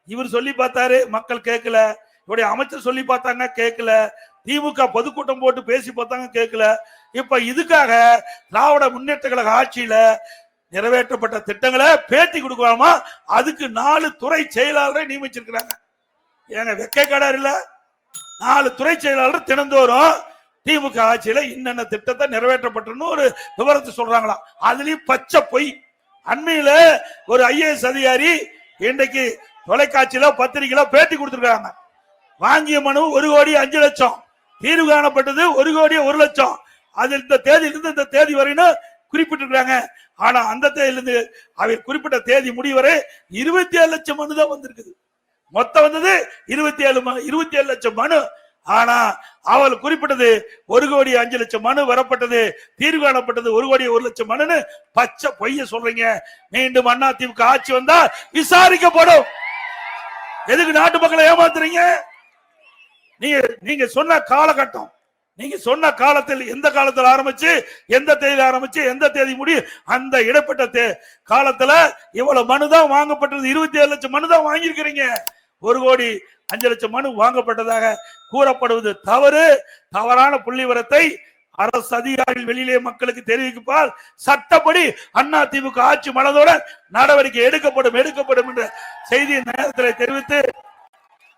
இவர் சொல்லி பார்த்தாரு, மக்கள் கேட்கல. இவருடைய அமைச்சர் சொல்லி பார்த்தாங்க, கேட்கல. திமுக பொதுக்கூட்டம் போட்டு பேசி பார்த்தாங்க, கேட்கல. இப்ப இதுக்காக திராவிட முன்னேற்ற கழக ஆட்சியில நிறைவேற்றப்பட்ட திட்டங்களை பேட்டி கொடுக்கலாமா? அதுக்கு 4 துறை செயலாளரை நியமிச்சிருக்கிறாங்க. ஏங்க வெக்கைக்காடார் இல்ல? 4 துறை செயலாளர் தினந்தோறும் திமுக ஆட்சியில இன்னென்ன திட்டத்தை நிறைவேற்றப்பட்டு ஒரு விவரத்தை சொல்றாங்களாம். அதுலயும் பச்சை பொய். அண்மையில ஒரு IAS அதிகாரி இன்றைக்கு தொலைக்காட்சியில பத்திரிகையில பேட்டி கொடுத்திருக்காங்க. வாங்கிய மனு 1,05,00,000, தீர்வு காணப்பட்டது 1,01,00,000. அது இந்த தேதியிலிருந்து இந்த தேதி வரைன்னு குறிப்பிட்டிருக்காங்க. ஆனா அந்த தேதியிலிருந்து அவர் குறிப்பிட்ட தேதி முடிவரை 27 லட்சம் மனு தான் வந்திருக்குது. மொத்தம் வந்தது 27 லட்சம் மனு. ஆனா அவள் குறிப்பிட்டது 1,05,00,000 மனு வரப்பட்டது, தீர்வு காணப்பட்டது 1,01,00,000 மனுன்னு பச்சை பொய்ய சொல்றீங்க. மீண்டும் அதிமுக ஆட்சி வந்தா விசாரிக்கப்படும். எதுக்கு நாட்டு மக்களை ஏமாத்துறீங்க? நீங்க சொன்ன காலகட்டம், நீங்க சொன்ன காலத்தில் எந்த காலத்தில் ஆரம்பிச்சு எந்த தேதி ஆரம்பிச்சு எந்த தேதி முடியும், அந்த இடப்பட்ட காலத்துல இவ்வளவு மனு தான் வாங்கப்பட்டது. 27 லட்சம் மனு தான் வாங்கியிருக்கிறீங்க. 1,05,00,000 மனு வாங்கப்பட்டதாக கூறப்படுவது தவறு. தவறான புள்ளிவிவரத்தை அரசு அதிகாரிகள் வெளியிலே மக்களுக்கு தெரிவிப்பால் சட்டப்படி அதிமுக ஆட்சி மனதோட நடவடிக்கை எடுக்கப்படும் என்ற செய்தியை நேரத்தில் தெரிவித்து